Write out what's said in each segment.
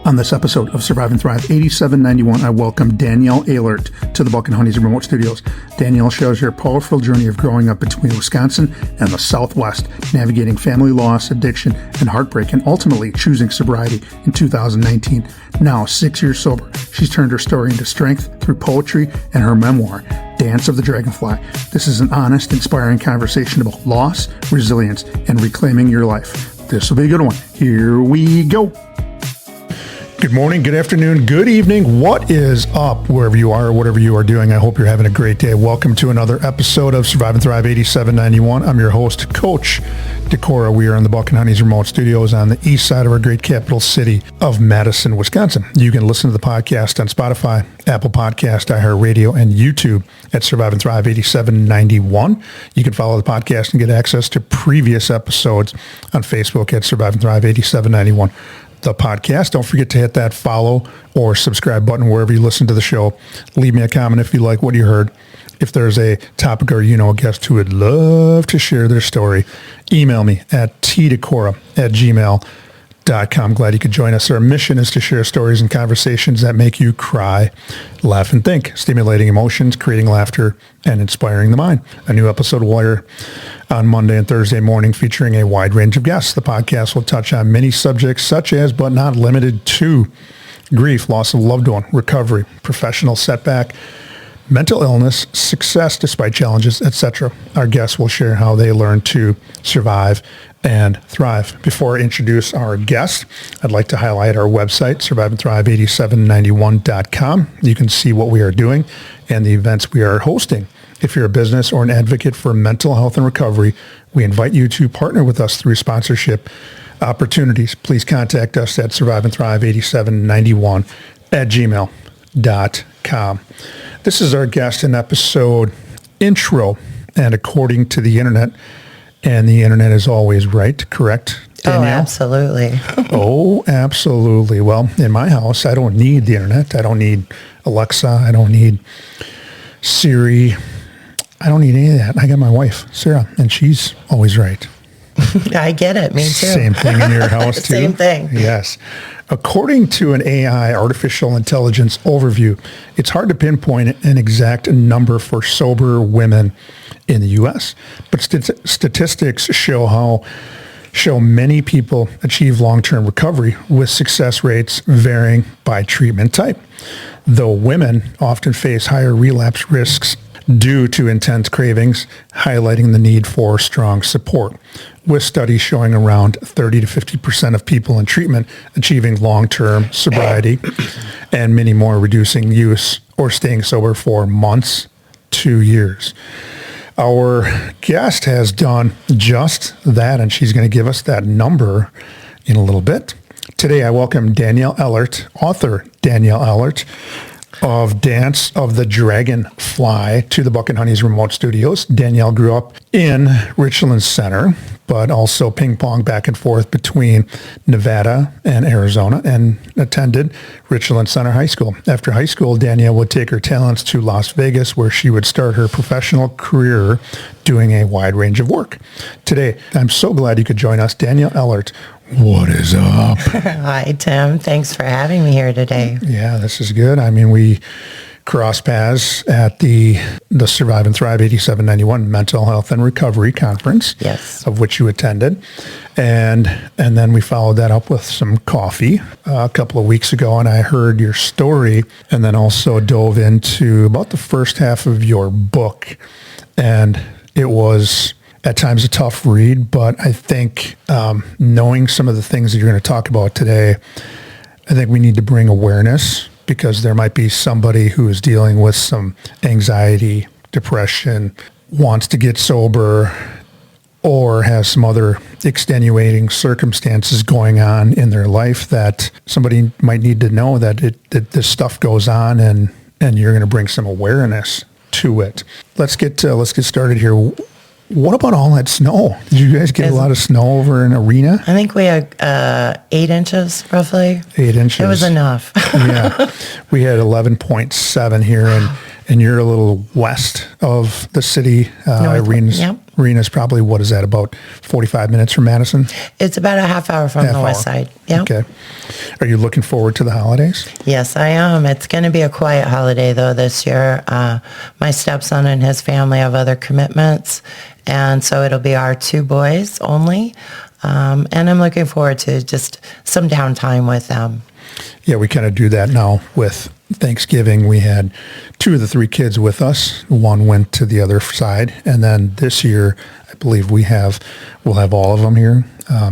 On this episode of Survive and Thrive 8791, I welcome Danielle Ehlert to the Buck and Honey's remote studios. Danielle shares her powerful journey of growing up between Wisconsin and the Southwest, navigating family loss, addiction, and heartbreak, and ultimately choosing sobriety in 2019. Now, 6 years sober, she's turned her story into strength through poetry and her memoir, Dance of the Dragonfly. This is an honest, inspiring conversation about loss, resilience, and reclaiming your life. This will be a good one. Here we go. Good morning, good afternoon, good evening. What is up wherever you are or whatever you are doing? I hope you're having a great day. Welcome to another episode of Survive and Thrive 8791. I'm your host, Coach Decora. We are in the Buck and Honey's remote studios on the east side of our great capital city of Madison, Wisconsin. You can listen to the podcast on Spotify, Apple Podcast, iHeartRadio, and YouTube at Survive and Thrive 8791. You can follow the podcast and get access to previous episodes on Facebook at Survive and Thrive 8791. The podcast. Don't forget to hit that follow or subscribe button wherever you listen to the show. Leave me a comment if you like what you heard. If there's a topic or a guest who would love to share their story, email me at tdecora@gmail.com. Glad you could join us. Our mission is to share stories and conversations that make you cry, laugh, and think, stimulating emotions, creating laughter, and inspiring the mind. A new episode will air on Monday and Thursday morning featuring a wide range of guests. The podcast will touch on many subjects such as, but not limited to, grief, loss of a loved one, recovery, professional setback, mental illness, success despite challenges, etc. Our guests will share how they learn to survive and thrive. Before I introduce our guest, I'd like to highlight our website, surviveandthrive8791.com. You can see what we are doing and the events we are hosting. If you're a business or an advocate for mental health and recovery, we invite you to partner with us through sponsorship opportunities. Please contact us at surviveandthrive8791@gmail.com. This is our guest in episode intro, and according to the internet, and the internet is always right, correct, Danielle? Oh, absolutely. Oh, absolutely. Well, in my house, I don't need the internet. I don't need Alexa. I don't need Siri. I don't need any of that. I got my wife, Sarah, and she's always right. I get it. Me too. Same thing in your house, too? Same thing. Yes. According to an AI, artificial intelligence overview, it's hard to pinpoint an exact number for sober women in the U.S., but statistics show many people achieve long-term recovery with success rates varying by treatment type. Though women often face higher relapse risks due to intense cravings, highlighting the need for strong support, with studies showing around 30 to 50% of people in treatment achieving long-term sobriety and many more reducing use or staying sober for months to years. Our guest has done just that, and she's going to give us that number in a little bit. Today, I welcome Danielle Ehlert, author Danielle Ehlert, of Dance of the Dragonfly, to the Buck and Honey's remote studios. Danielle grew up in Richland Center, but also ping-ponged back and forth between Nevada and Arizona, and attended Richland Center High School. After high school, Danielle would take her talents to Las Vegas, where she would start her professional career doing a wide range of work. Today, I'm so glad you could join us, Danielle Ehlert. What is up? Hi, Tim. Thanks for having me here today. Yeah, this is good. I mean, we crossed paths at the Survive and Thrive 8791 Mental Health and Recovery Conference, yes, of which you attended. And then we followed that up with some coffee a couple of weeks ago, and I heard your story, and then also dove into about the first half of your book. And it was at times a tough read, but I think knowing some of the things that you're going to talk about today, I think we need to bring awareness, because there might be somebody who is dealing with some anxiety, depression, wants to get sober, or has some other extenuating circumstances going on in their life that somebody might need to know that this stuff goes on, and you're going to bring some awareness to it. Let's get started here. What about all that snow? Did you guys get a lot of snow over in Arena? I think we had 8 inches, roughly. 8 inches. It was enough. Yeah. We had 11.7 here, and you're a little west of the city, Arena's Yep. Arena's probably, what is that, about 45 minutes from Madison? It's about a half hour from the west side. Yeah. Okay. Are you looking forward to the holidays? Yes, I am. It's going to be a quiet holiday, though, this year. My stepson and his family have other commitments, and so it'll be our two boys only. And I'm looking forward to just some downtime with them. Yeah, we kind of do that now with Thanksgiving. We had two of the three kids with us. One went to the other side. And then this year, I believe we'll have all of them here.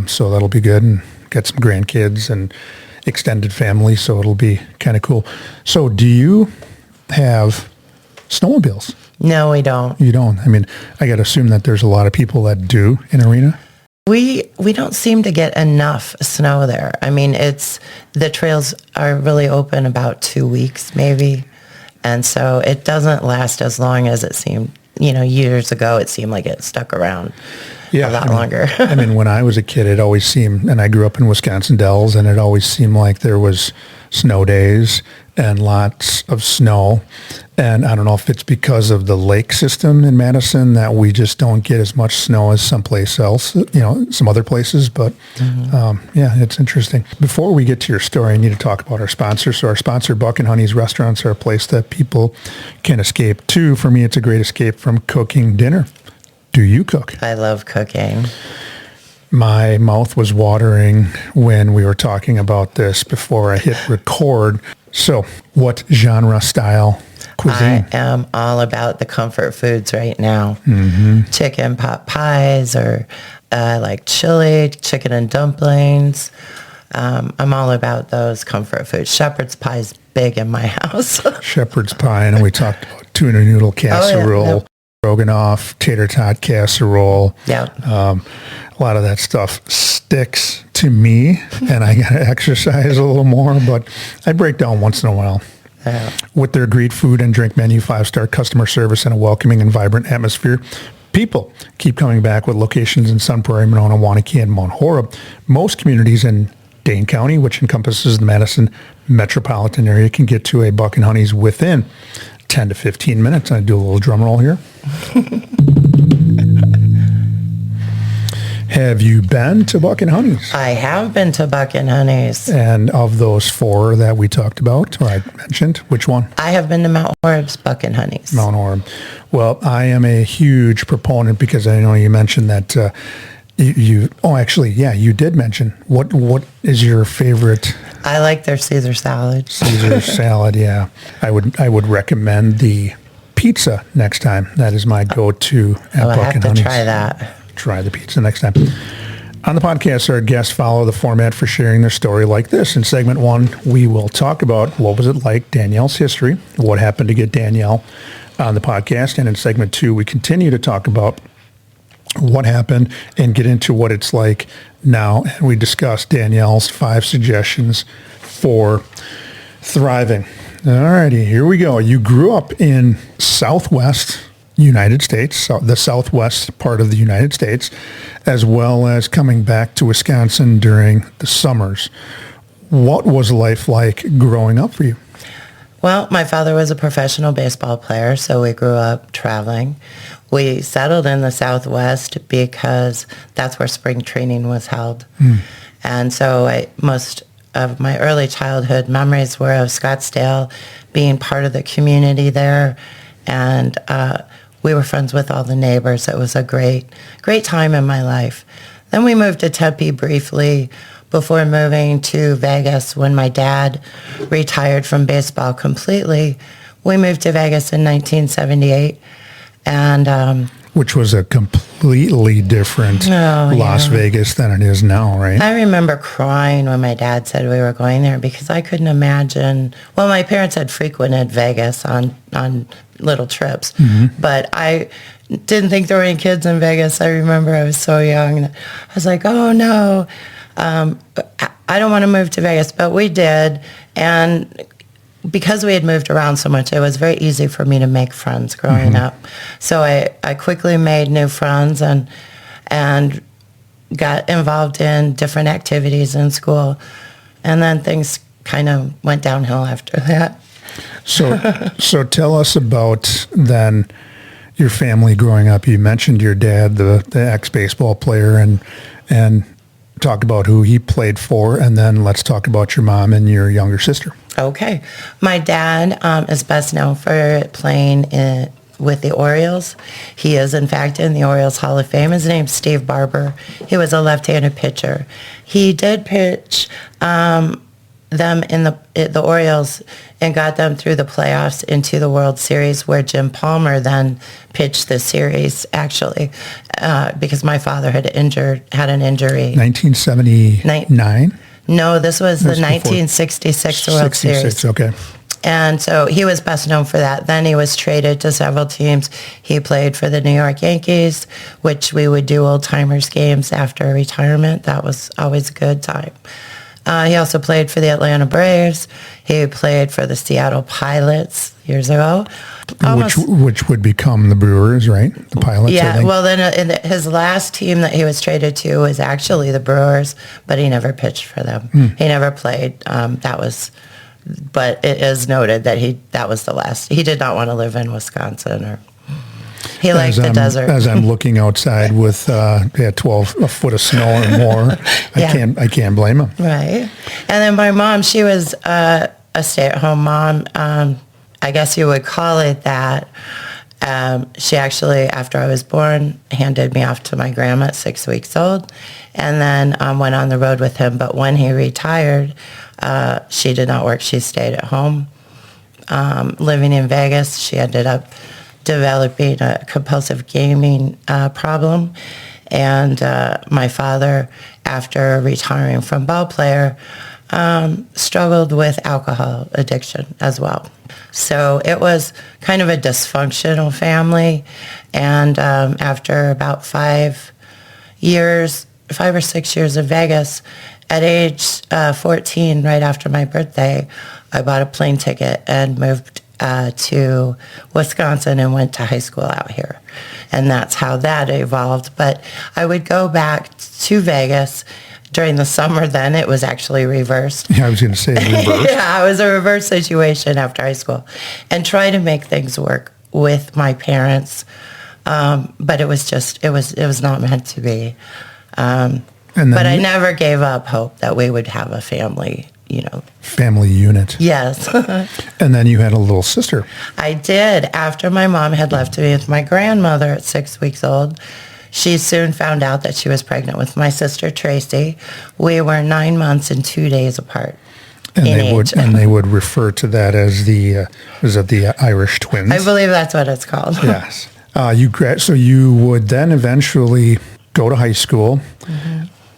So that'll be good, and get some grandkids and extended family. So it'll be kind of cool. So do you have snowmobiles? No, we don't. You don't? I mean, I got to assume that there's a lot of people that do in Arena. We don't seem to get enough snow there. I mean, the trails are really open about 2 weeks maybe. And so it doesn't last as long as it seemed. Years ago, it seemed like it stuck around a lot longer. I mean, when I was a kid, it always seemed, and I grew up in Wisconsin Dells, and it always seemed like there was snow days and lots of snow. And I don't know if it's because of the lake system in Madison that we just don't get as much snow as someplace else, some other places. But yeah, it's interesting. Before we get to your story, I need to talk about our sponsor. So our sponsor, Buck and Honey's Restaurants, are a place that people can escape to. For me, it's a great escape from cooking dinner. Do you cook? I love cooking. My mouth was watering when we were talking about this before I hit record. So what genre, style, cuisine? I am all about the comfort foods right now. Chicken pot pies, or I like chili, chicken and dumplings. I'm all about those comfort foods. Shepherd's pie is big in my house. Shepherd's pie, and we talked about tuna noodle casserole, Stroganoff, tater tot casserole. Yeah. A lot of that stuff sticks to me, and I got to exercise a little more, but I break down once in a while. With their great food and drink menu, 5-star customer service, and a welcoming and vibrant atmosphere, people keep coming back with locations in Sun Prairie, Monona, Waunakee, and Mount Horeb. Most communities in Dane County, which encompasses the Madison metropolitan area, can get to a Buck and Honey's within 10 to 15 minutes. I do a little drum roll here. Have you been to Buck and Honey's? I have been to Buck and Honey's. And of those 4 that we talked about, or I mentioned, which one? I have been to Mount Horeb's Buck and Honey's. Mount Horeb. Well, I am a huge proponent, because I know you mentioned that you did mention. What is your favorite? I like their Caesar salad. Caesar salad, yeah. I would recommend the pizza next time. That is my go-to at Buck and Honey's. I have to try that. Try the pizza next time. On the podcast, our guests follow the format for sharing their story like this. In segment 1, we will talk about what was it like, Danielle's history, what happened to get Danielle on the podcast. And in segment 2, we continue to talk about what happened and get into what it's like now. And we discuss Danielle's 5 suggestions for thriving. All righty, here we go. You grew up in Southwest United States, so the southwest part of the United States, as well as coming back to Wisconsin during the summers. What was life like growing up for you? Well, my father was a professional baseball player, so we grew up traveling. We settled in the Southwest because that's where spring training was held. And so most of my early childhood memories were of Scottsdale, being part of the community there, and we were friends with all the neighbors. It was a great time in my life. Then we moved to Tempe briefly before moving to Vegas when my dad retired from baseball completely. We moved to Vegas in 1978. And which was a completely different Las Vegas than it is now, right? I remember crying when my dad said we were going there because I couldn't imagine. Well, my parents had frequented Vegas on little trips, but I didn't think there were any kids in Vegas. I remember I was so young. I was like, oh, no, I don't want to move to Vegas, but we did. And because we had moved around so much, it was very easy for me to make friends growing up. So I quickly made new friends and got involved in different activities in school. And then things kind of went downhill after that. So tell us about then your family growing up? You mentioned your dad, the ex-baseball player, and talked about who he played for, and then let's talk about your mom and your younger sister. Okay. My dad is best known for playing with the Orioles. He is, in fact, in the Orioles Hall of Fame. His name's Steve Barber. He was a left-handed pitcher. He did pitch them in the Orioles and got them through the playoffs into the World Series, where Jim Palmer then pitched the series, actually, because my father had an injury. 1979? No, this was the 1966 World Series. Okay. And so he was best known for that. Then he was traded to several teams. He played for the New York Yankees, which we would do old-timers games after retirement. That was always a good time. He also played for the Atlanta Braves. He played for the Seattle Pilots years ago. Which would become the Brewers, right? The Pilots, I Yeah, think. well, then his last team that he was traded to was actually the Brewers, but he never pitched for them. He never played. But it is noted that that was the last. He did not want to live in Wisconsin, or he liked the desert. As I'm looking outside with 12 a foot of snow or more, I can't blame him. Right. And then my mom, she was a stay-at-home mom. I guess you would call it that. She actually, after I was born, handed me off to my grandma at 6 weeks old, and then went on the road with him. But when he retired, she did not work. She stayed at home. Living in Vegas, she ended up developing a compulsive gaming problem. And my father, after retiring from ball player, struggled with alcohol addiction as well. So it was kind of a dysfunctional family. And after about 5 or 6 years of Vegas, at age 14, right after my birthday, I bought a plane ticket and moved to Wisconsin and went to high school out here. And that's how that evolved. But I would go back to Vegas during the summer. Then it was actually reversed. Yeah, I was going to say reversed. Yeah, it was a reverse situation after high school, and try to make things work with my parents. But it was not meant to be. But I never gave up hope that we would have a family, Family unit. Yes. And then you had a little sister. I did. After my mom had left me with my grandmother at 6 weeks old, she soon found out that she was pregnant with my sister, Tracy. We were 9 months and 2 days apart. And they would refer to that as the Irish twins. I believe that's what it's called. Yes. So you would then eventually go to high school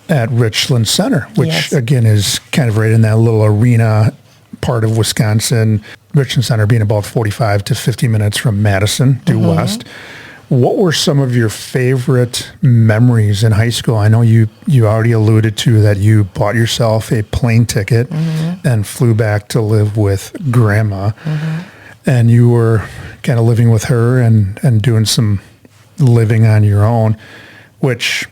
at Richland Center, which again is kind of right in that little arena part of Wisconsin. Richland Center being about 45 to 50 minutes from Madison due west. What were some of your favorite memories in high school? I know you already alluded to that you bought yourself a plane ticket and flew back to live with Grandma. And you were kind of living with her and doing some living on your own, which,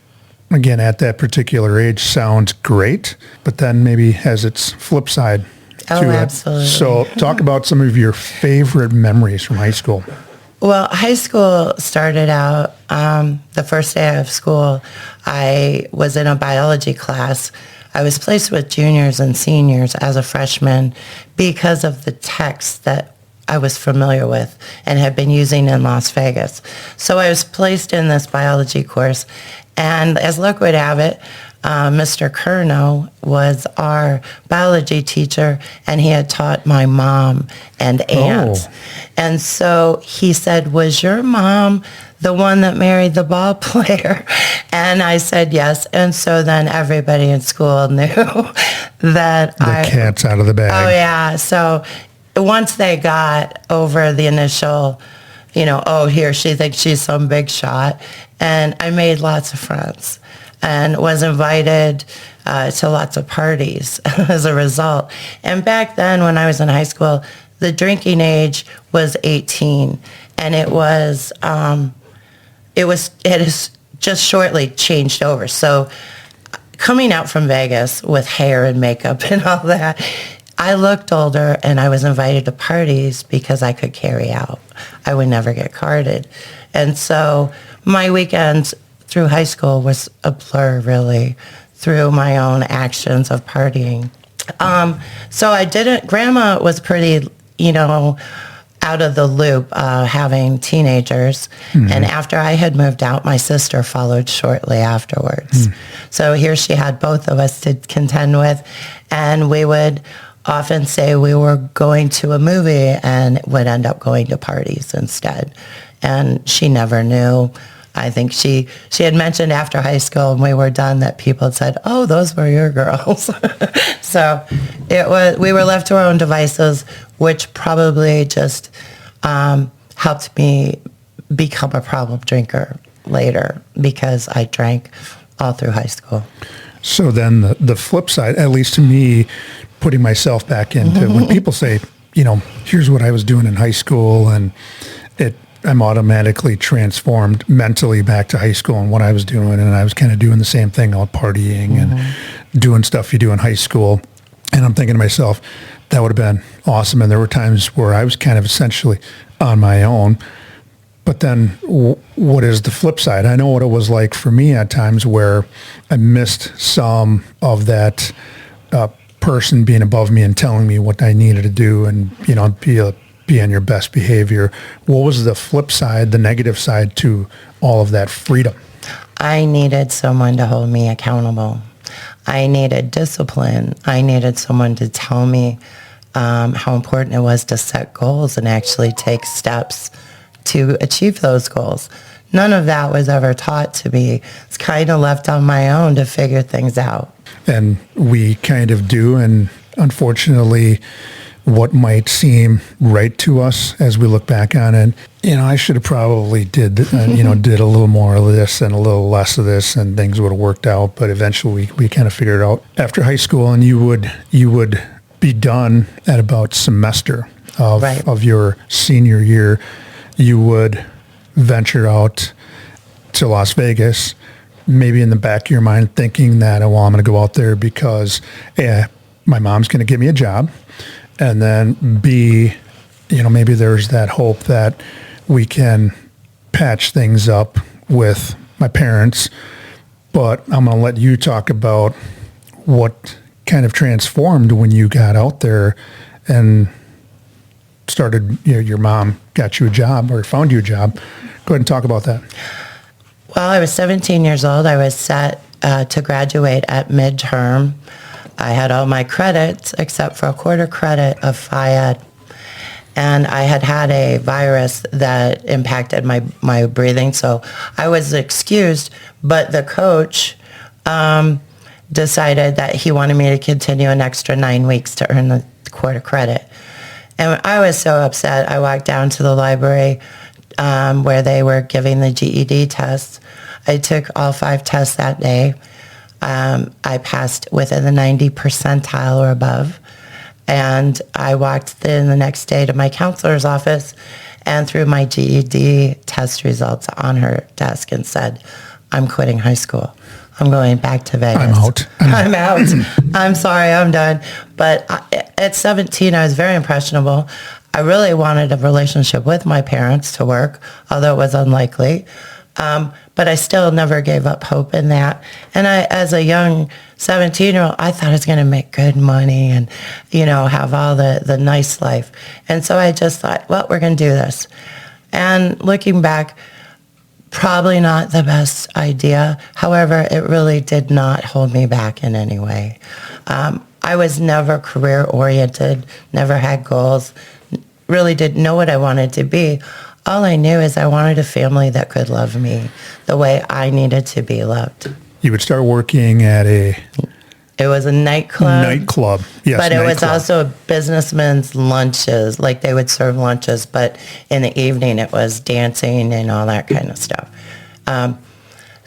again, at that particular age sounds great, but then maybe has its flip side to it. Absolutely. So talk about some of your favorite memories from high school. Well, high school started out, the first day of school, I was in a biology class. I was placed with juniors and seniors as a freshman because of the text that I was familiar with and had been using in Las Vegas. So I was placed in this biology course, and as luck would have it, Mr. Curnow was our biology teacher, and he had taught my mom and aunt. Oh. And so he said, "Was your mom the one that married the ball player?" And I said yes. And so then everybody in school knew that The cat's out of the bag. Oh, yeah. So once they got over the initial, here, she thinks she's some big shot. And I made lots of friends and was invited to lots of parties as a result. And back then, when I was in high school, the drinking age was 18, and it has just shortly changed over. So coming out from Vegas with hair and makeup and all that, I looked older and I was invited to parties because I could carry out. I would never get carded. And so my weekends through high school was a blur, really, through my own actions of partying. So I didn't, Grandma was pretty, out of the loop, having teenagers. Mm-hmm. And after I had moved out, my sister followed shortly afterwards. Mm. So here she had both of us to contend with. And we would often say we were going to a movie and would end up going to parties instead. And she never knew. I think she had mentioned after high school and we were done that people had said, "Oh, those were your girls." So we were left to our own devices, which probably just helped me become a problem drinker later because I drank all through high school. So then the flip side, at least to me, putting myself back into when people say, here's what I was doing in high school, and I'm automatically transformed mentally back to high school and what I was doing. And I was kind of doing the same thing, all partying and doing stuff you do in high school. And I'm thinking to myself, that would have been awesome. And there were times where I was kind of essentially on my own. But then what is the flip side? I know what it was like for me at times where I missed some of that person being above me and telling me what I needed to do and, be on your best behavior. What was the flip side, the negative side to all of that freedom? I needed someone to hold me accountable. I needed discipline. I needed someone to tell me how important it was to set goals and actually take steps to achieve those goals. None of that was ever taught to me. It's kind of left on my own to figure things out. And we kind of do, and unfortunately, what might seem right to us as we look back on it, I should have probably did a little more of this and a little less of this, and things would have worked out. But eventually, we kind of figured it out after high school, and you would be done at about semester of your senior year. You would venture out to Las Vegas, maybe in the back of your mind thinking that, I'm going to go out there because my mom's going to give me a job. And then B, maybe there's that hope that we can patch things up with my parents. But I'm going to let you talk about what kind of transformed when you got out there and started, your mom got you a job or found you a job. Go ahead and talk about that. Well, I was 17 years old. I was set to graduate at midterm. I had all my credits except for a quarter credit of Phi-Ed. And I had a virus that impacted my breathing, so I was excused. But the coach decided that he wanted me to continue an extra 9 weeks to earn the quarter credit. And I was so upset. I walked down to the library where they were giving the GED tests. I took all 5 tests that day. I passed within the 90 percentile or above. And I walked in the next day to my counselor's office and threw my GED test results on her desk and said, "I'm quitting high school. I'm going back to Vegas. I'm out. I'm out. I'm sorry, I'm done." But at 17, I was very impressionable. I really wanted a relationship with my parents to work, although it was unlikely. But I still never gave up hope in that. And as a young 17-year-old, I thought I was going to make good money and, have all the nice life. And so I just thought, well, we're going to do this. And looking back, probably not the best idea. However, it really did not hold me back in any way. I was never career-oriented, never had goals, really didn't know what I wanted to be. All I knew is I wanted a family that could love me the way I needed to be loved. You would start working at It was a nightclub. Nightclub, yes. But it was also a businessman's lunches. Like they would serve lunches, but in the evening it was dancing and all that kind of stuff.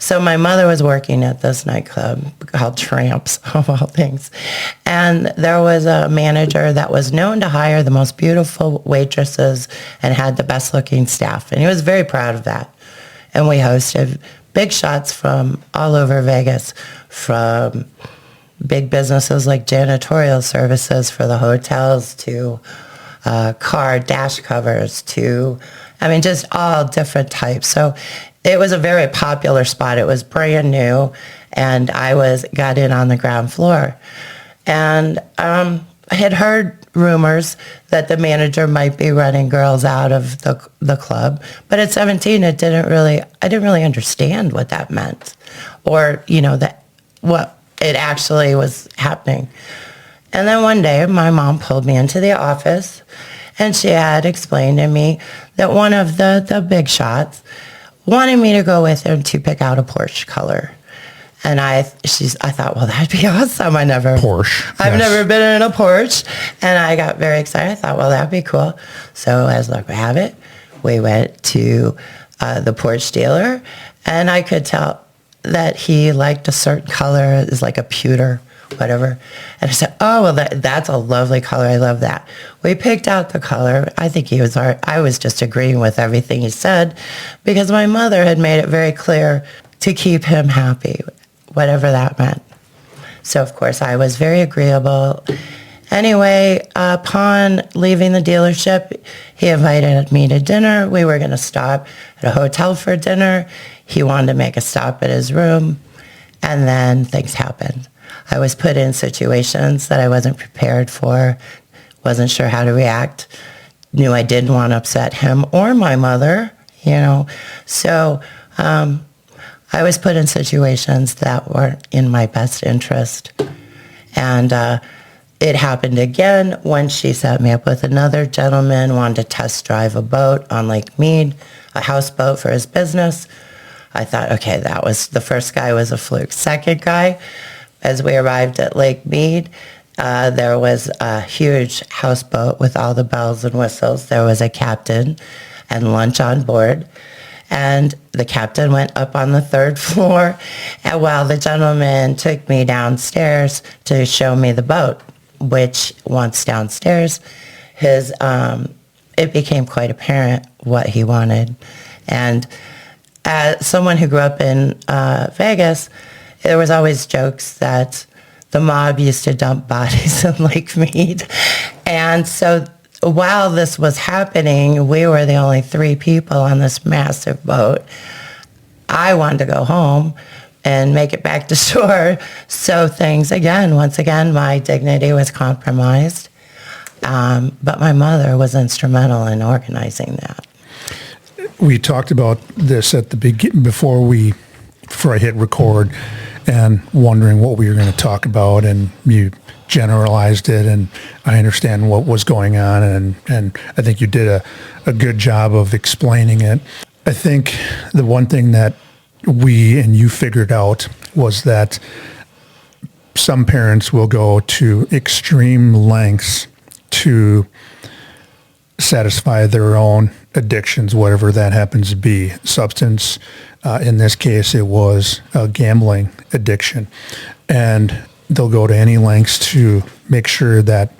So my mother was working at this nightclub called Tramps, of all things. And there was a manager that was known to hire the most beautiful waitresses and had the best looking staff. And he was very proud of that. And we hosted big shots from all over Vegas, from big businesses like janitorial services for the hotels to car dash covers to, just all different types. So it was a very popular spot. It was brand new, and I got in on the ground floor. And I had heard rumors that the manager might be running girls out of the club. But at 17, I didn't really understand what that meant, or, what it actually was happening. And then one day, my mom pulled me into the office, and she had explained to me that one of the big shots wanted me to go with him to pick out a Porsche color. And I thought, well, that'd be awesome. I've never been in a Porsche. And I got very excited. I thought, well, that'd be cool. So as luck would have it, we went to the Porsche dealer, and I could tell that he liked a certain color. It's like a pewter, whatever. And I said, oh, well, that's a lovely color. I love that. We picked out the color. I think I was just agreeing with everything he said, because my mother had made it very clear to keep him happy, whatever that meant. So, of course, I was very agreeable. Anyway, upon leaving the dealership, he invited me to dinner. We were going to stop at a hotel for dinner. He wanted to make a stop at his room, and then things happened. I was put in situations that I wasn't prepared for, wasn't sure how to react, knew I didn't want to upset him or my mother, So I was put in situations that weren't in my best interest. And it happened again when she set me up with another gentleman, wanted to test drive a boat on Lake Mead, a houseboat for his business. I thought, okay, the first guy was a fluke. Second guy, as we arrived at Lake Mead, there was a huge houseboat with all the bells and whistles. There was a captain and lunch on board. And the captain went up on the third floor, and while the gentleman took me downstairs to show me the boat, which once downstairs, it became quite apparent what he wanted. And as someone who grew up in Vegas, there was always jokes that the mob used to dump bodies in Lake Mead. And so while this was happening, we were the only 3 people on this massive boat. I wanted to go home and make it back to shore. So once again, my dignity was compromised. But my mother was instrumental in organizing that. We talked about this at the beginning before I hit record, and wondering what we were going to talk about, and you generalized it, and I understand what was going on, and I think you did a good job of explaining it. I think the one thing that we and you figured out was that some parents will go to extreme lengths to satisfy their own addictions, whatever that happens to be. Substance, in this case, it was a gambling addiction. And they'll go to any lengths to make sure that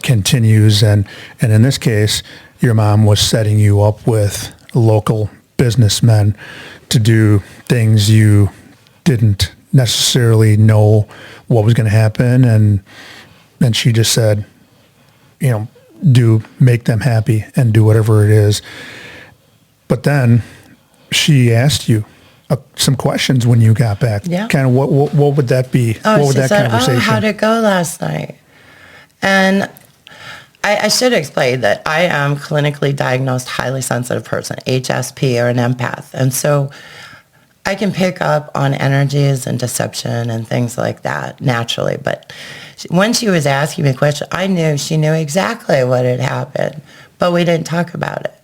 continues. And in this case, your mom was setting you up with local businessmen to do things you didn't necessarily know what was going to happen. And she just said, make them happy and do whatever it is. But then she asked you some questions when you got back. Yeah. Kind of what would that be? What would that said, conversation? How'd it go last night? And I should explain that I am clinically diagnosed highly sensitive person, HSP, or an empath. And so I can pick up on energies and deception and things like that naturally. But when she was asking me a question, I knew she knew exactly what had happened, but we didn't talk about it.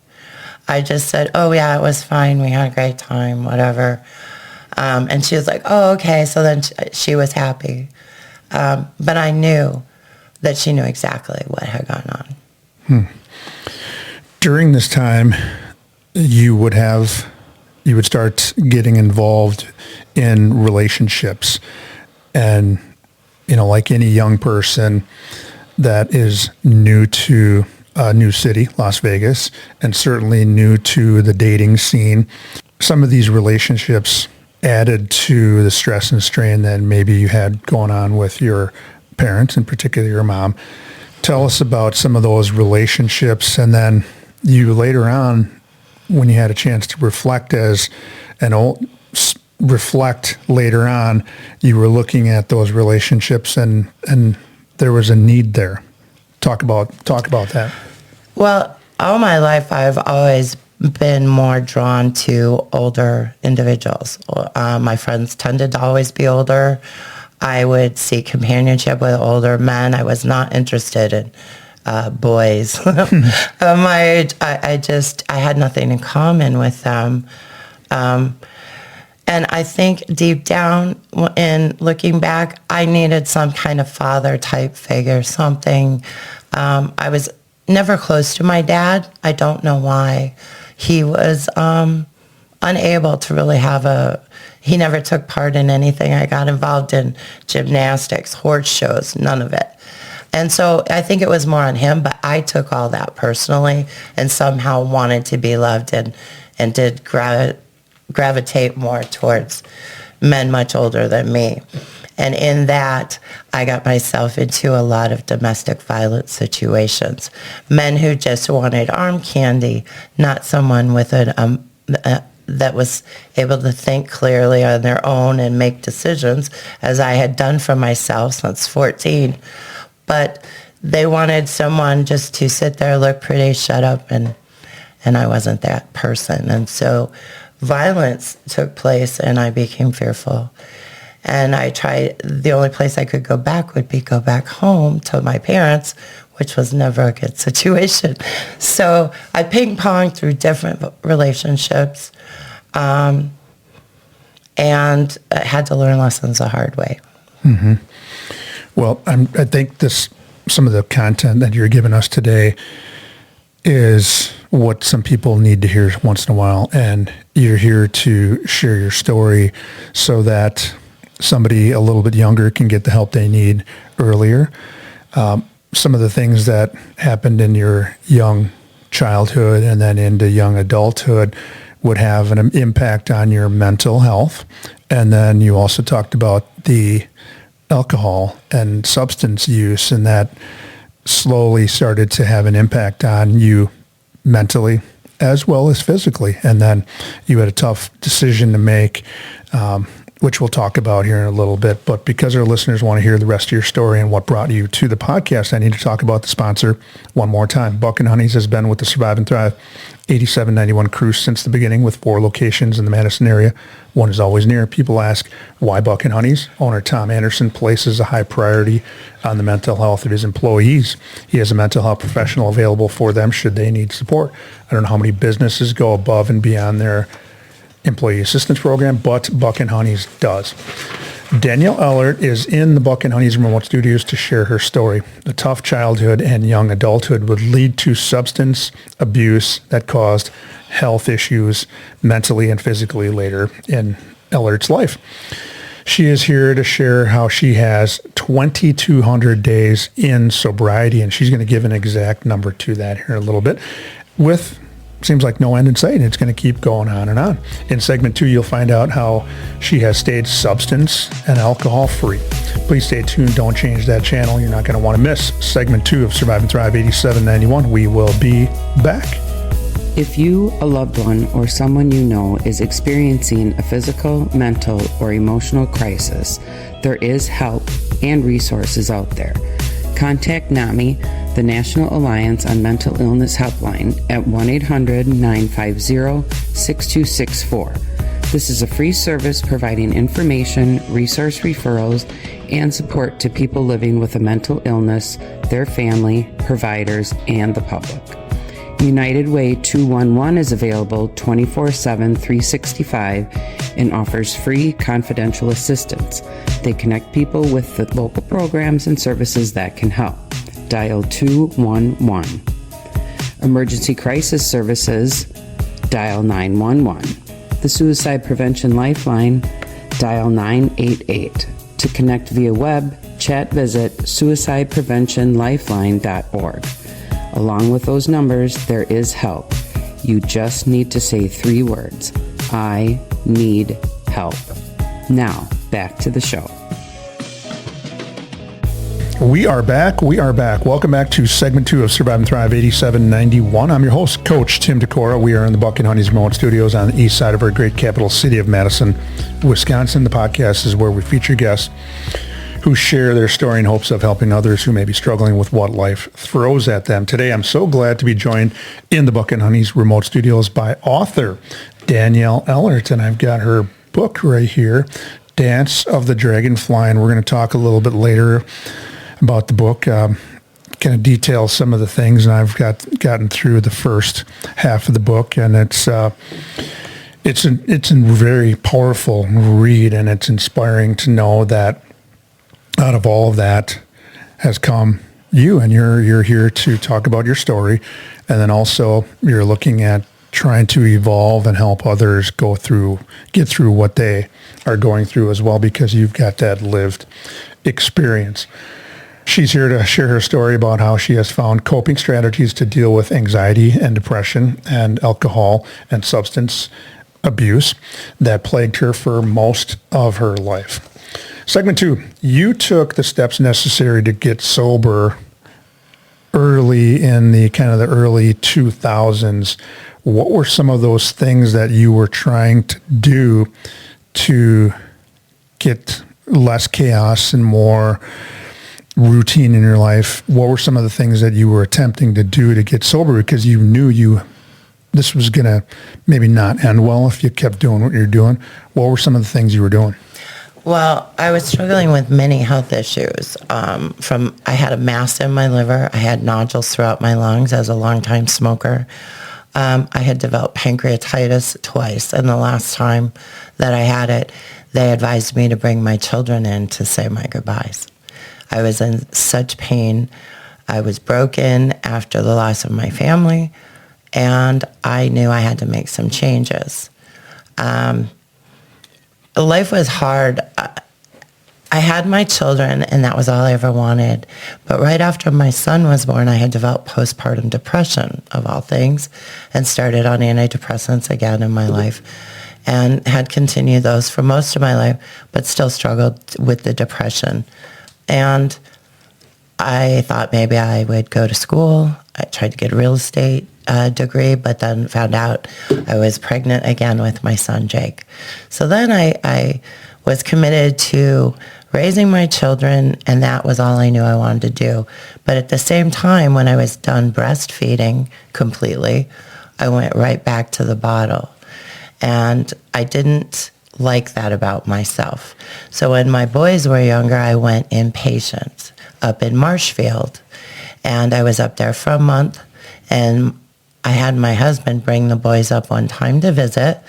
I just said, oh, yeah, it was fine. We had a great time, whatever. And she was like, oh, okay. So then she was happy. But I knew that she knew exactly what had gone on. During this time, you would start getting involved in relationships. And, like any young person that is new to a new city, Las Vegas, and certainly new to the dating scene, some of these relationships added to the stress and strain that maybe you had going on with your parents, in particular your mom. Tell us about some of those relationships, and then you later on, when you had a chance to reflect later on, you were looking at those relationships and there was a need there. Talk about that. Well, all my life, I've always been more drawn to older individuals. My friends tended to always be older. I would seek companionship with older men. I was not interested in boys. My age, I had nothing in common with them. And I think deep down, in looking back, I needed some kind of father-type figure, something. I was never close to my dad. I don't know why. He was unable to really he never took part in anything. I got involved in gymnastics, horse shows, none of it. And so I think it was more on him, but I took all that personally and somehow wanted to be loved and did gravitate more towards men much older than me. And in that, I got myself into a lot of domestic violence situations. Men who just wanted arm candy, not someone with that was able to think clearly on their own and make decisions, as I had done for myself since 14. But they wanted someone just to sit there, look pretty, shut up, and I wasn't that person. And so violence took place, and I became fearful. And I tried, the only place I could go back would be go back home to my parents, which was never a good situation. So I ping-ponged through different relationships, and I had to learn lessons the hard way. Mm-hmm. Well, I think some of the content that you're giving us today is what some people need to hear once in a while, and you're here to share your story so that somebody a little bit younger can get the help they need earlier. Some of the things that happened in your young childhood and then into young adulthood would have an impact on your mental health. And then you also talked about the alcohol and substance use, and that slowly started to have an impact on you mentally as well as physically. And then you had a tough decision to make, which we'll talk about here in a little bit. But because our listeners want to hear the rest of your story and what brought you to the podcast, I need to talk about the sponsor one more time. Buck and Honey's has been with the Survive and Thrive 8791 cruise since the beginning, with 4 locations in the Madison area. One is always near. People ask, why Buck and Honey's? Owner Tom Anderson places a high priority on the mental health of his employees. He has a mental health professional available for them should they need support. I don't know how many businesses go above and beyond their employee assistance program, but Buck and Honey's does. Danielle Ehlert is in the Buck and Honey's remote studios to share her story. A tough childhood and young adulthood would lead to substance abuse that caused health issues mentally and physically later in Ehlert's life. She is here to share how she has 2,200 days in sobriety, and she's going to give an exact number to that here in a little bit, with seems like no end in sight. It's going to keep going on and on. In segment 2, you'll find out how she has stayed substance and alcohol free. Please stay tuned. Don't change that channel. You're not going to want to miss segment 2 of Survive and Thrive 8791. We will be back. If you, a loved one, or someone you know is experiencing a physical, mental, or emotional crisis, there is help and resources out there. Contact NAMI, the National Alliance on Mental Illness Helpline, at 1-800-950-6264. This is a free service providing information, resource referrals, and support to people living with a mental illness, their family, providers, and the public. United Way 211 is available 24/7, 365, and offers free confidential assistance. They connect people with the local programs and services that can help. Dial 211. Emergency Crisis Services, dial 911. The Suicide Prevention Lifeline, dial 988. To connect via web, chat, visit suicidepreventionlifeline.org. Along with those numbers, there is help. You just need to say 3 words: I need help. help. Now, back to the show. We are back. Welcome back to segment 2 of Survive and Thrive 8791. I'm your host, Coach Tim Decora. We are in the Buck and Honey's remote studios on the east side of our great capital city of Madison, Wisconsin. The podcast is where we feature guests who share their story in hopes of helping others who may be struggling with what life throws at them. Today, I'm so glad to be joined in the Buck and Honey's remote studios by author Danielle Ehlert, and I've got her book right here, Dance of the Dragonfly, and we're going to talk a little bit later about the book, kind of detail some of the things, and I've gotten through the first half of the book, and it's a very powerful read, and it's inspiring to know that out of all of that has come you, and you're here to talk about your story, and then also you're looking at trying to evolve and help others get through what they are going through as well, because you've got that lived experience. She's here to share her story about how she has found coping strategies to deal with anxiety and depression and alcohol and substance abuse that plagued her for most of her life. Segment 2, you took the steps necessary to get sober early in the early 2000s. What were some of those things that you were trying to do to get less chaos and more routine in your life? What were some of the things that you were attempting to do to get sober, because you knew this was going to maybe not end well if you kept doing what you're doing? What were some of the things you were doing? Well, I was struggling with many health issues. I had a mass in my liver. I had nodules throughout my lungs as a longtime smoker. I had developed pancreatitis twice, and the last time that I had it, they advised me to bring my children in to say my goodbyes. I was in such pain. I was broken after the loss of my family, and I knew I had to make some changes. Life was hard. I had my children, and that was all I ever wanted. But right after my son was born, I had developed postpartum depression, of all things, and started on antidepressants again in my life, and had continued those for most of my life, but still struggled with the depression. And I thought maybe I would go to school. I tried to get a real estate degree, but then found out I was pregnant again with my son, Jake. So then I was committed to raising my children, and that was all I knew I wanted to do. But at the same time, when I was done breastfeeding completely, I went right back to the bottle. And I didn't like that about myself. So when my boys were younger, I went inpatient up in Marshfield. And I was up there for a month, and I had my husband bring the boys up one time to visit.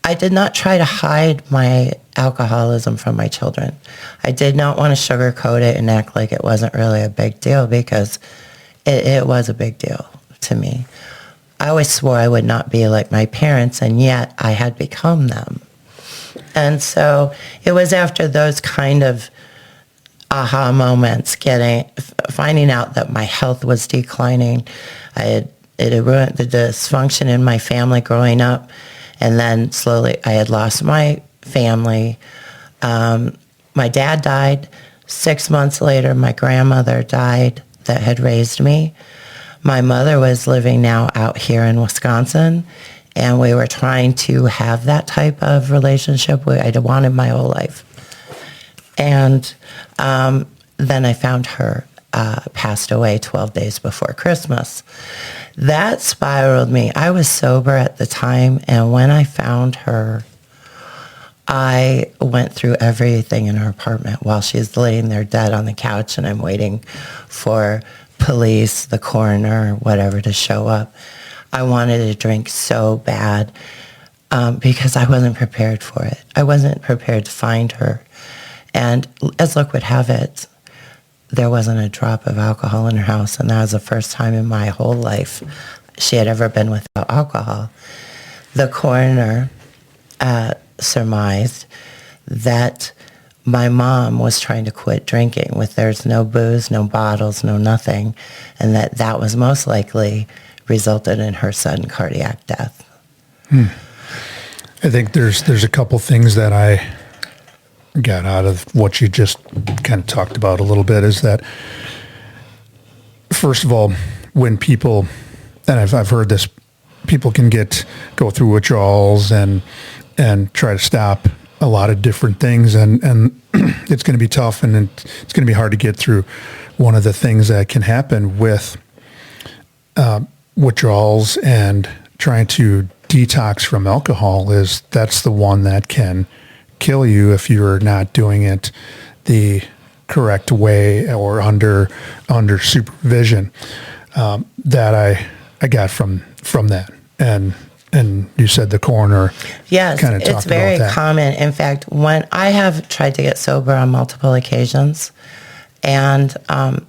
I did not try to hide my alcoholism from my children. I did not want to sugarcoat it and act like it wasn't really a big deal, because it was a big deal to me. I always swore I would not be like my parents, and yet I had become them. And so it was after those kind of aha moments, finding out that my health was declining. It had ruined the dysfunction in my family growing up, and then slowly I had lost my family. My dad died. 6 months later, my grandmother died that had raised me. My mother was living now out here in Wisconsin, and we were trying to have that type of relationship I'd wanted my whole life. And then I found her passed away 12 days before Christmas. That spiraled me. I was sober at the time, and when I found her, I went through everything in her apartment while she's laying there dead on the couch, and I'm waiting for police, the coroner, whatever to show up. I wanted to drink so bad because I wasn't prepared for it. I wasn't prepared to find her. And as luck would have it, there wasn't a drop of alcohol in her house, and that was the first time in my whole life she had ever been without alcohol. The coroner surmised that my mom was trying to quit drinking with there's no booze, no bottles, no nothing, and that was most likely resulted in her sudden cardiac death. I think there's a couple things that I got out of what you just kind of talked about a little bit, is that, first of all, when people, and I've heard this, people can go through withdrawals and try to stop a lot of different things, and it's going to be tough, and it's going to be hard to get through. One of the things that can happen with withdrawals and trying to detox from alcohol is that's the one that can kill you if you're not doing it the correct way or under supervision. That I got from that, and you said the coroner. Yes, kind of it's talked very about that. common. In fact, when I have tried to get sober on multiple occasions, and I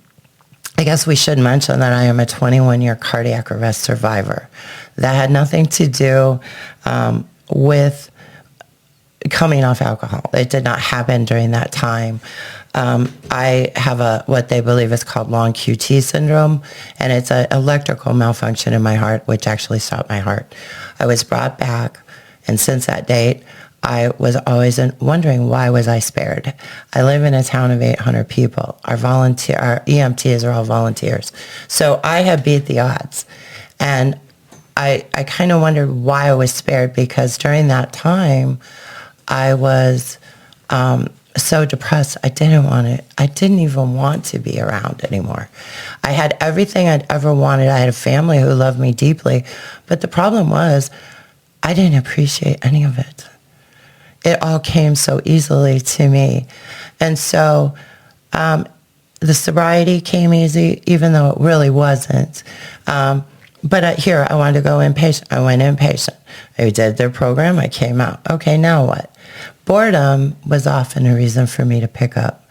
guess we should mention that I am a 21-year cardiac arrest survivor. That had nothing to do with coming off alcohol. It did not happen during that time. I have what they believe is called long QT syndrome, and it's an electrical malfunction in my heart, which actually stopped my heart. I was brought back, and since that date, I was always wondering, why was I spared? I live in a town of 800 people. Our EMTs are all volunteers. So I have beat the odds. And I kind of wondered why I was spared, because during that time, I was so depressed. I didn't even want to be around anymore. I had everything I'd ever wanted. I had a family who loved me deeply. But the problem was, I didn't appreciate any of it. It all came so easily to me. And so the sobriety came easy, even though it really wasn't. But here, I wanted to go inpatient. I went inpatient. I did their program. I came out. Okay, now what? Boredom was often a reason for me to pick up.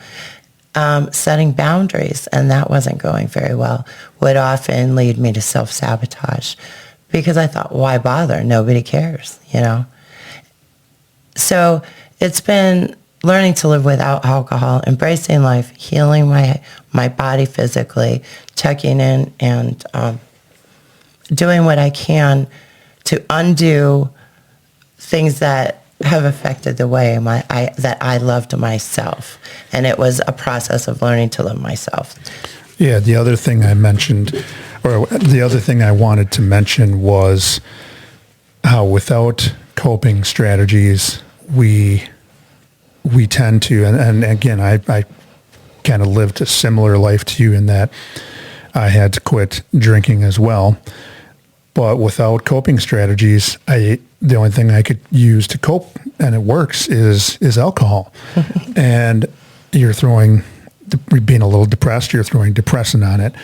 Setting boundaries, and that wasn't going very well, would often lead me to self-sabotage, because I thought, why bother? Nobody cares, you know? So it's been learning to live without alcohol, embracing life, healing my body physically, checking in, and doing what I can to undo things that have affected the way that I loved myself. And it was a process of learning to love myself. Yeah, the other thing I mentioned, or the other thing I wanted to mention, was how without coping strategies, we tend to, and again, I kind of lived a similar life to you in that I had to quit drinking as well. But without coping strategies, the only thing I could use to cope, and it works, is alcohol. And you're being a little depressed, you're throwing depressant on it.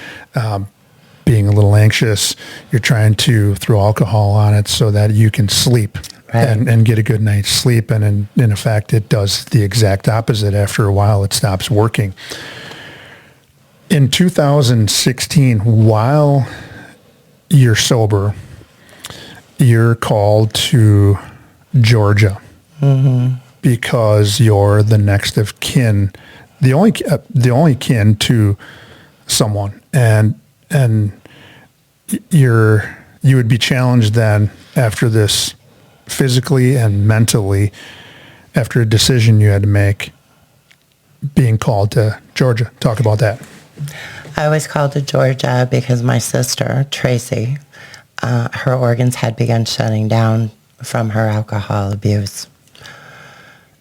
Being a little anxious, you're trying to throw alcohol on it so that you can sleep. Right. And get a good night's sleep. And in effect, it does the exact opposite. After a while, it stops working. In 2016, while you're sober, you're called to Georgia, because you're the next of kin, the only kin to someone, and you would be challenged then after this, physically and mentally, after a decision you had to make, being called to Georgia. Talk about that. I was called to Georgia because my sister, Tracy, her organs had begun shutting down from her alcohol abuse.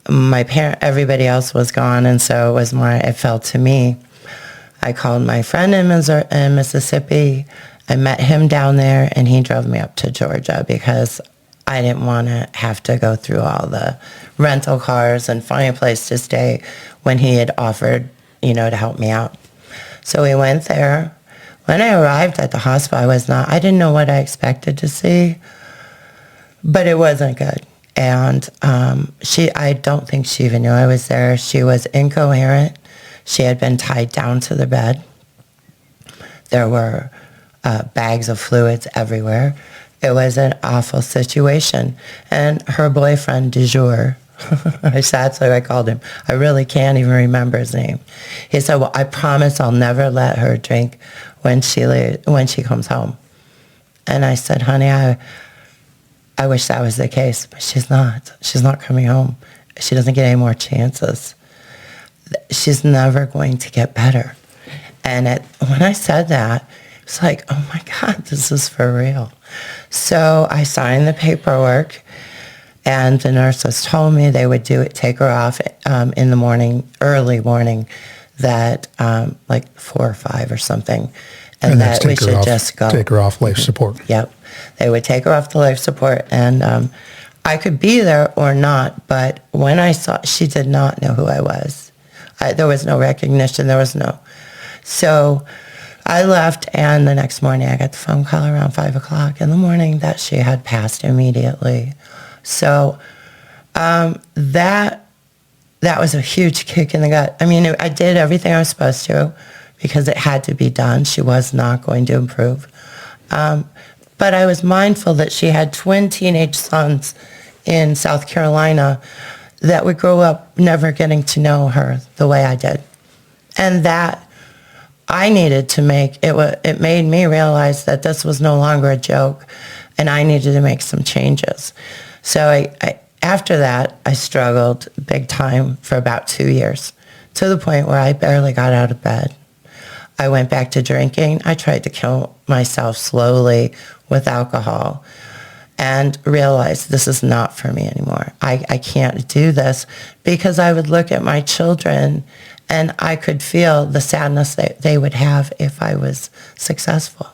Everybody else was gone, and so it fell to me. I called my friend in Mississippi. I met him down there, and he drove me up to Georgia because I didn't want to have to go through all the rental cars and find a place to stay when he had offered, to help me out. So we went there. When I arrived at the hospital, I didn't know what I expected to see, but it wasn't good. And I don't think she even knew I was there. She was incoherent. She had been tied down to the bed. There were bags of fluids everywhere. It was an awful situation. And her boyfriend, du jour, that's what I called him. I really can't even remember his name. He said, well, I promise I'll never let her drink when she comes home. And I said, honey, I I wish that was the case, but she's not. She's not coming home. She doesn't get any more chances. She's never going to get better. And when I said that, it's like, oh my God, this is for real. So I signed the paperwork, and the nurses told me they would take her off in the morning, early morning, that like 4 or 5 or something, and that we should just go. Take her off life support. Yep. They would take her off the life support, and I could be there or not, but when I saw, she did not know who I was. There was no recognition. There was no. So I left, and the next morning I got the phone call around 5 o'clock in the morning that she had passed immediately. So that was a huge kick in the gut. I mean, I did everything I was supposed to because it had to be done. She was not going to improve. But I was mindful that she had twin teenage sons in South Carolina that would grow up never getting to know her the way I did. And that I needed to it made me realize that this was no longer a joke, and I needed to make some changes. So I after that, I struggled big time for about 2 years, to the point where I barely got out of bed. I went back to drinking. I tried to kill myself slowly with alcohol and realized this is not for me anymore. I can't do this, because I would look at my children and I could feel the sadness that they would have if I was successful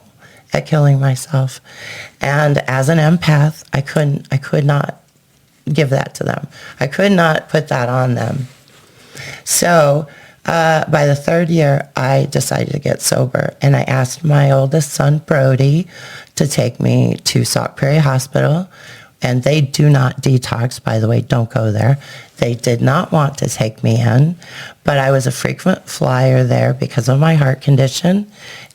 at killing myself. And as an empath, I could not give that to them. I could not put that on them. So by the 3rd year, I decided to get sober, and I asked my oldest son, Brody, to take me to Sauk Prairie Hospital, and they do not detox, by the way, don't go there. They did not want to take me in, but I was a frequent flyer there because of my heart condition,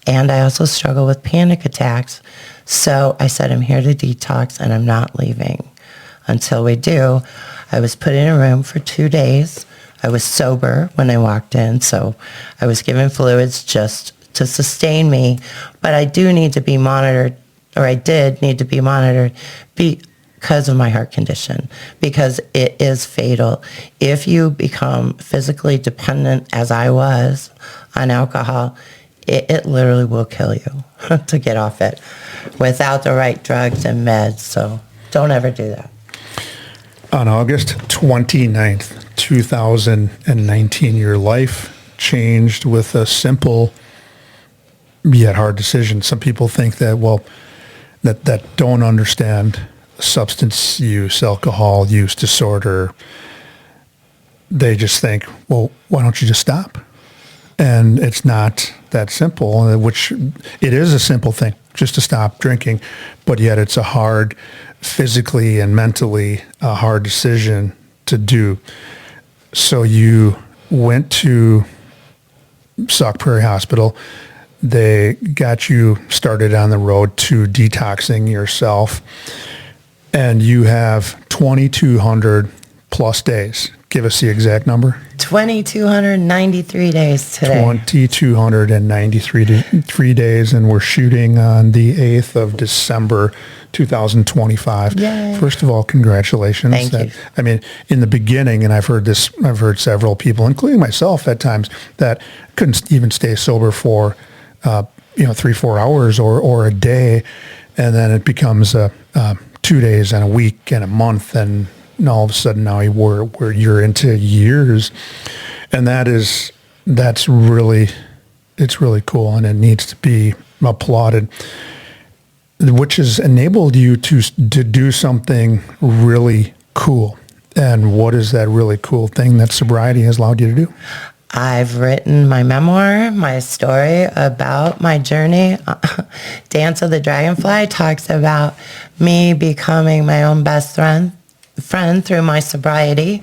and I also struggle with panic attacks. So I said, I'm here to detox, and I'm not leaving until we do. I was put in a room for 2 days. I was sober when I walked in, so I was given fluids just to sustain me, but I do need to be monitored, or I did need to be monitored because of my heart condition, because it is fatal. If you become physically dependent, as I was, on alcohol, it literally will kill you to get off it without the right drugs and meds, so don't ever do that. On August 29th, 2019, your life changed with a simple yet hard decision. Some people think that, that don't understand substance use, alcohol use disorder. They just think, well, why don't you just stop? And it's not that simple, which it is a simple thing, just to stop drinking, but yet it's a hard, physically and mentally, a hard decision to do. So you went to Sauk Prairie Hospital. They got you started on the road to detoxing yourself, and you have 2,200 plus days. Give us the exact number. 2,293 days today. 2,293 days, and we're shooting on the 8th of December, 2025. Yay. First of all, congratulations. Thank you. I mean, in the beginning, and I've heard several people, including myself at times, that couldn't even stay sober for 3-4 hours or a day, and then it becomes 2 days and a week and a month, and all of a sudden now you're into years, and it's really cool, and it needs to be applauded, which has enabled you to do something really cool. And what is that really cool thing that sobriety has allowed you to do? I've written my memoir, my story about my journey. Dance of the Dragonfly talks about me becoming my own best friend through my sobriety.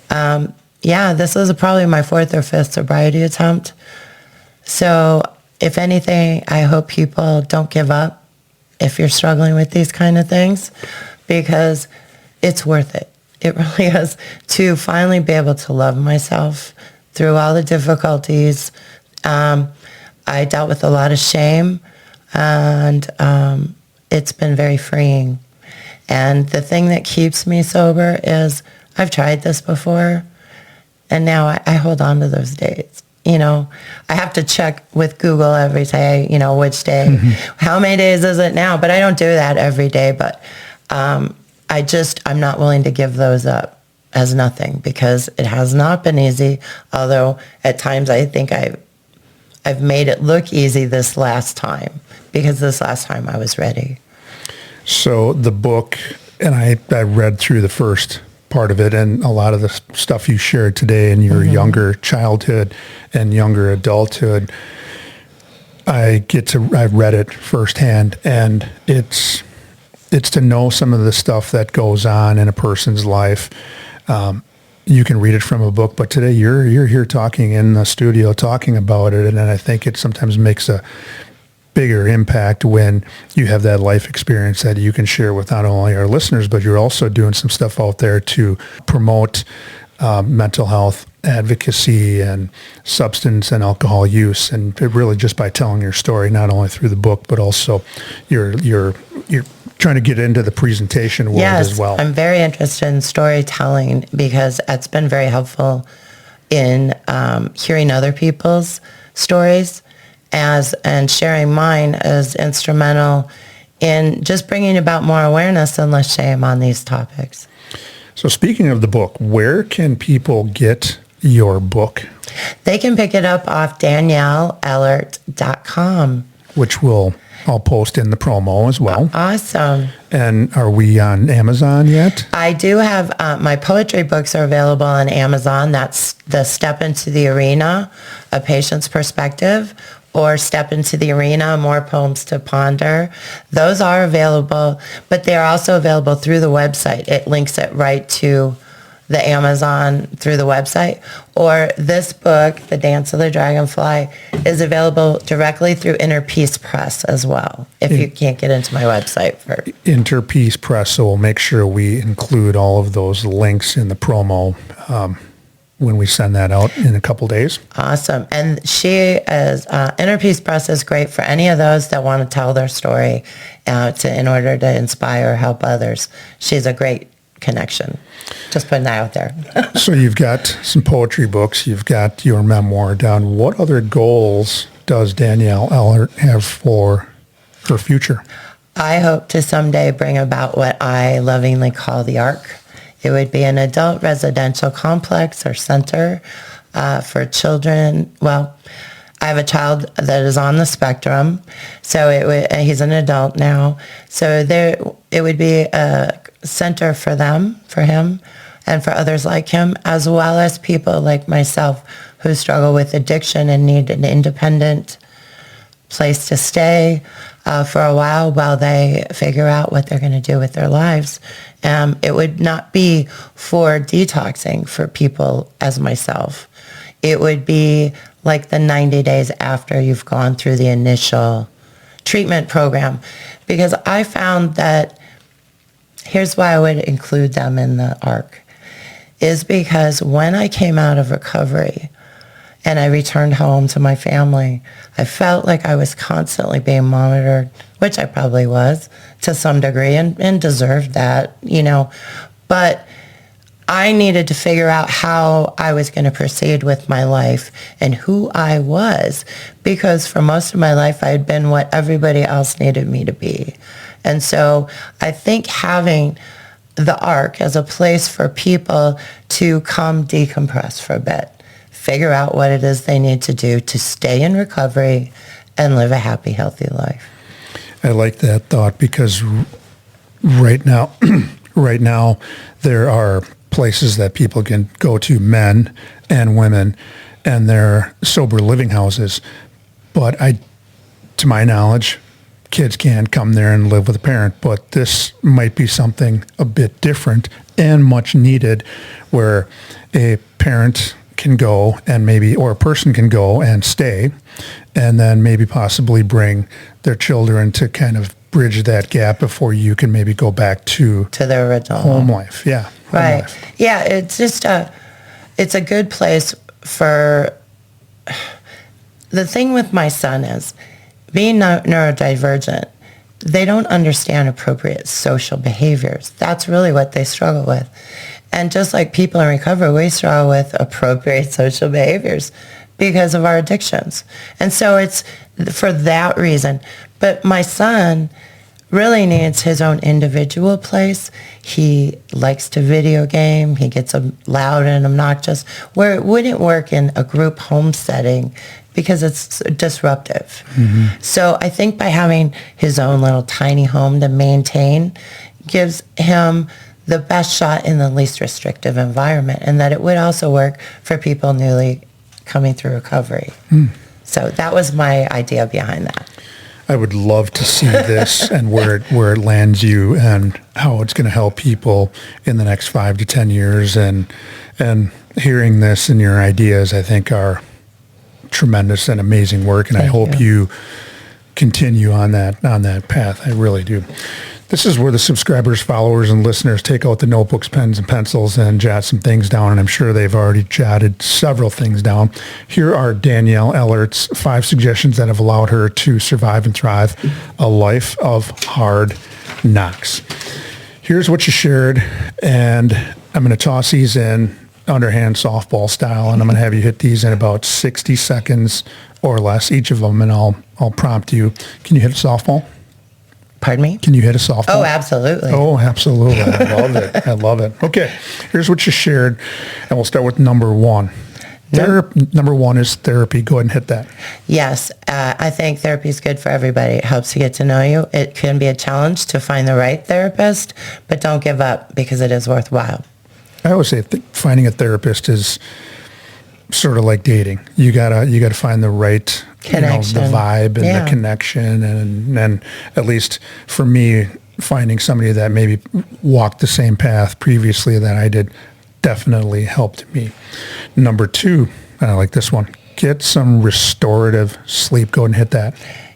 This is probably my 4th or 5th sobriety attempt. So if anything, I hope people don't give up if you're struggling with these kind of things, because it's worth it. It really is, to finally be able to love myself through all the difficulties. I dealt with a lot of shame, and it's been very freeing. And the thing that keeps me sober is I've tried this before, and now I hold on to those days. You know, I have to check with Google every day, you know, which day, how many days is it now? But I don't do that every day. But I'm not willing to give those up as nothing, because it has not been easy. Although at times I think I've made it look easy this last time, because this last time I was ready. So the book, and I read through the first part of it, and a lot of the stuff you shared today in your younger childhood and younger adulthood, I've read it firsthand, and it's to know some of the stuff that goes on in a person's life. You can read it from a book, but today you're here talking in the studio, talking about it, and I think it sometimes makes a bigger impact when you have that life experience that you can share with not only our listeners, but you're also doing some stuff out there to promote mental health advocacy and substance and alcohol use, and it really just by telling your story, not only through the book, but also you're trying to get into the presentation world as well. I'm very interested in storytelling, because it's been very helpful in hearing other people's stories and sharing mine as instrumental in just bringing about more awareness and less shame on these topics. So speaking of the book, where can people get your book? They can pick it up off DanielleEhlert.com. Which I'll post in the promo as well. Awesome. And are we on Amazon yet? I do have, my poetry books are available on Amazon. That's the Step Into the Arena, A Patient's Perspective, or Step Into the Arena, More Poems to Ponder. Those are available, but they are also available through the website. It links it right to the Amazon through the website. Or this book, The Dance of the Dragonfly, is available directly through Inner Peace Press as well, if you can't get into my website. Inner Peace Press, so we'll make sure we include all of those links in the promo when we send that out in a couple days. Awesome. And she is, Inner Peace Press is great for any of those that want to tell their story in order to inspire or help others. She's a great connection. Just putting that out there. So you've got some poetry books. You've got your memoir down. What other goals does Danielle Ehlert have for her future? I hope to someday bring about what I lovingly call the ARC. It would be an adult residential complex or center for children. Well, I have a child that is on the spectrum, so he's an adult now. So it would be a center for him, and for others like him, as well as people like myself who struggle with addiction and need an independent place to stay for a while they figure out what they're going to do with their lives. It would not be for detoxing for people as myself. It would be like the 90 days after you've gone through the initial treatment program. Because I found that, here's why I would include them in the ARC, is because when I came out of recovery and I returned home to my family, I felt like I was constantly being monitored, which I probably was to some degree and deserved that, you know. But I needed to figure out how I was going to proceed with my life and who I was, because for most of my life I had been what everybody else needed me to be. And so I think having the ARC as a place for people to come decompress for a bit, figure out what it is they need to do to stay in recovery and live a happy, healthy life. I like that thought, because right now there are places that people can go to, men and women, and they're sober living houses. But to my knowledge, kids can't come there and live with a parent, but this might be something a bit different and much needed, where a parent can go and or a person can go and stay, and then maybe possibly bring their children to kind of bridge that gap before you can maybe go back to their original home life. Yeah. Right. Yeah. It's just it's a good place for, the thing with my son is being neurodivergent, they don't understand appropriate social behaviors. That's really what they struggle with. And just like people in recovery, we struggle with appropriate social behaviors because of our addictions. And so it's for that reason. But my son really needs his own individual place. He likes to video game. He gets loud and obnoxious, where it wouldn't work in a group home setting because it's disruptive. Mm-hmm. So I think by having his own little tiny home to maintain gives him the best shot in the least restrictive environment, and that it would also work for people newly coming through recovery. So that was my idea behind that. I would love to see this and where it lands you and how it's going to help people in the next 5 to 10 years. And hearing this and your ideas, I think, are tremendous and amazing work. And I hope you continue on that path. I really do. This is where the subscribers, followers, and listeners take out the notebooks, pens, and pencils and jot some things down, and I'm sure they've already jotted several things down. Here are Danielle Ehlert's 5 suggestions that have allowed her to survive and thrive a life of hard knocks. Here's what you shared, and I'm going to toss these in underhand softball style, and I'm going to have you hit these in about 60 seconds or less, each of them, and I'll prompt you. Can you hit a softball? Pardon me? Can you hit a softball? Oh, absolutely. Oh, absolutely. I love it. I love it. Okay. Here's what you shared, and we'll start with number 1. Number 1 is therapy. Go ahead and hit that. Yes. I think therapy is good for everybody. It helps to get to know you. It can be a challenge to find the right therapist, but don't give up because it is worthwhile. I always say finding a therapist is sort of like dating. You gotta find the right connection, the vibe and the connection, and at least for me, finding somebody that maybe walked the same path previously that I did definitely helped me. Number 2, and I like this one, get some restorative sleep. Go ahead and hit that.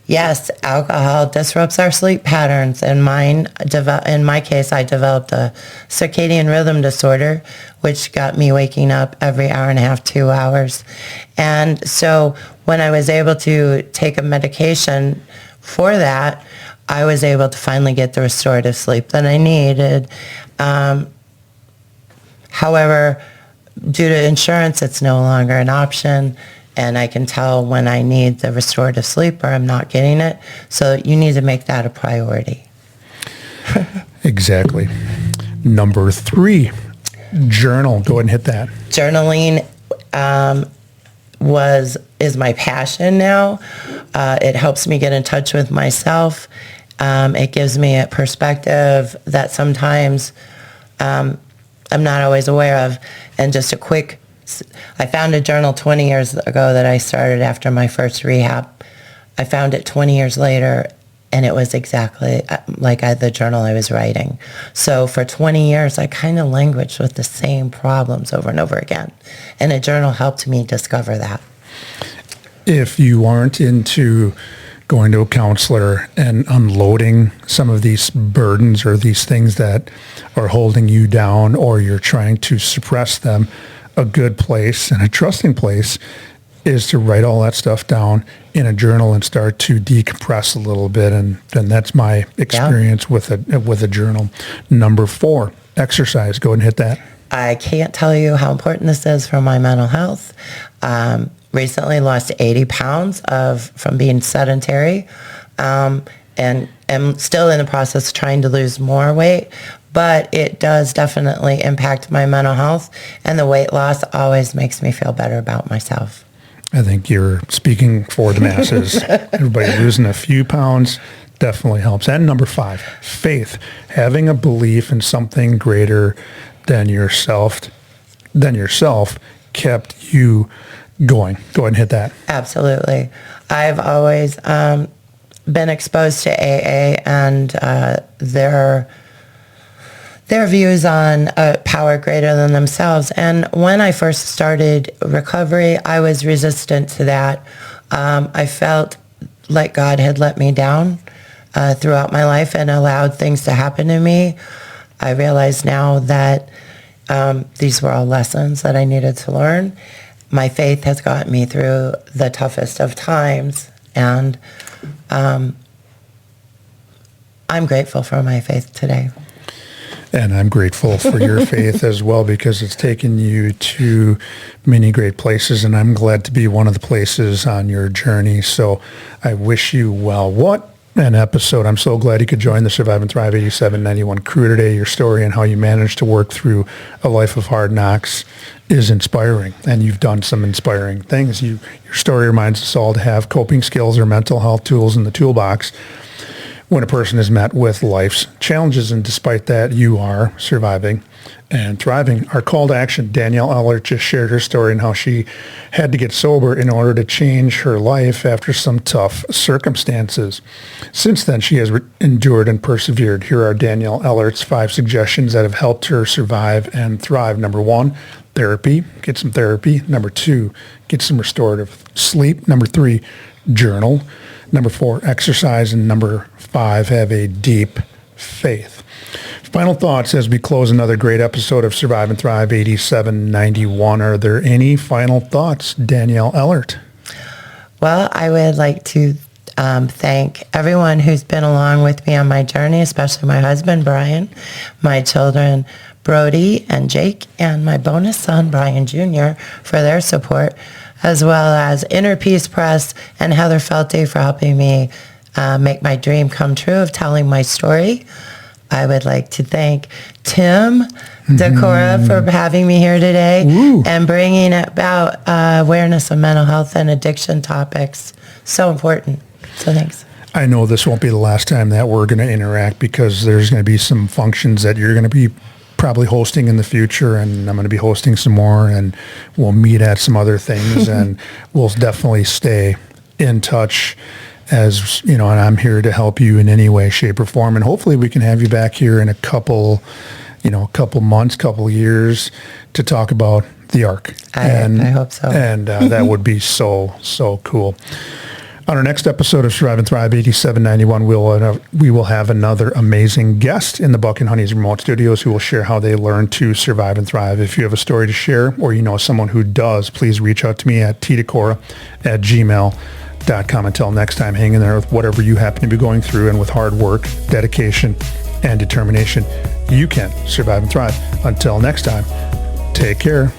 Yes, alcohol disrupts our sleep patterns. In my case, I developed a circadian rhythm disorder, which got me waking up every hour and a half, 2 hours. And so when I was able to take a medication for that, I was able to finally get the restorative sleep that I needed. However, due to insurance, it's no longer an option. And I can tell when I need the restorative sleep or I'm not getting it. So you need to make that a priority. Exactly. Number 3, journal. Go ahead and hit that. Journaling is my passion now. It helps me get in touch with myself. It gives me a perspective that sometimes I'm not always aware of. And just I found a journal 20 years ago that I started after my first rehab. I found it 20 years later, and it was exactly like the journal I was writing. So for 20 years, I kind of languished with the same problems over and over again. And a journal helped me discover that. If you aren't into going to a counselor and unloading some of these burdens or these things that are holding you down, or you're trying to suppress them, a good place and a trusting place is to write all that stuff down in a journal and start to decompress a little bit. And that's my experience with a journal. Number 4, exercise. Go ahead and hit that. I can't tell you how important this is for my mental health. Recently lost 80 pounds from being sedentary, and am still in the process of trying to lose more weight. But it does definitely impact my mental health, and the weight loss always makes me feel better about myself. I think you're speaking for the masses. Everybody losing a few pounds definitely helps. And number 5, faith. Having a belief in something greater than yourself kept you going. Go ahead and hit that. Absolutely. I've always been exposed to AA and their views on a power greater than themselves. And when I first started recovery, I was resistant to that. I felt like God had let me down throughout my life and allowed things to happen to me. I realize now that these were all lessons that I needed to learn. My faith has gotten me through the toughest of times, and I'm grateful for my faith today. And I'm grateful for your faith as well, because it's taken you to many great places, and I'm glad to be one of the places on your journey. So I wish you well. What an episode. I'm so glad you could join the Survive and Thrive 8791 crew today. Your story and how you managed to work through a life of hard knocks is inspiring, and you've done some inspiring things. Your story reminds us all to have coping skills or mental health tools in the toolbox when a person is met with life's challenges, and despite that, you are surviving and thriving. Our call to action, Danielle Ehlert just shared her story and how she had to get sober in order to change her life after some tough circumstances. Since then, she has endured and persevered. Here are Danielle Ehlert's 5 suggestions that have helped her survive and thrive. Number 1, therapy. Get some therapy. Number 2, get some restorative sleep. Number 3, journal. Number 4, exercise. And number 5, have a deep faith. Final thoughts as we close another great episode of Survive and Thrive 8791. Are there any final thoughts, Danielle Ehlert? Well, I would like to thank everyone who's been along with me on my journey, especially my husband, Brian, my children, Brody and Jake, and my bonus son, Brian Jr., for their support, as well as Inner Peace Press and Heather Felte for helping me make my dream come true of telling my story. I would like to thank Tim Decora for having me here today and bringing about awareness of mental health and addiction topics. So important. So thanks. I know this won't be the last time that we're going to interact, because there's going to be some functions that you're going to be probably hosting in the future, and I'm going to be hosting some more, and we'll meet at some other things, and we'll definitely stay in touch. As you know, and I'm here to help you in any way, shape, or form. And hopefully we can have you back here in a couple months, couple years to talk about the ARC. I hope so. And that would be so cool. On our next episode of Survive and Thrive 8791, we will have another amazing guest in the Buck and Honey's remote studios who will share how they learn to survive and thrive. If you have a story to share, or you know someone who does, please reach out to me at tdecora@gmail.com. Until next time, hang in there with whatever you happen to be going through, and with hard work, dedication, and determination, you can survive and thrive. Until next time, take care.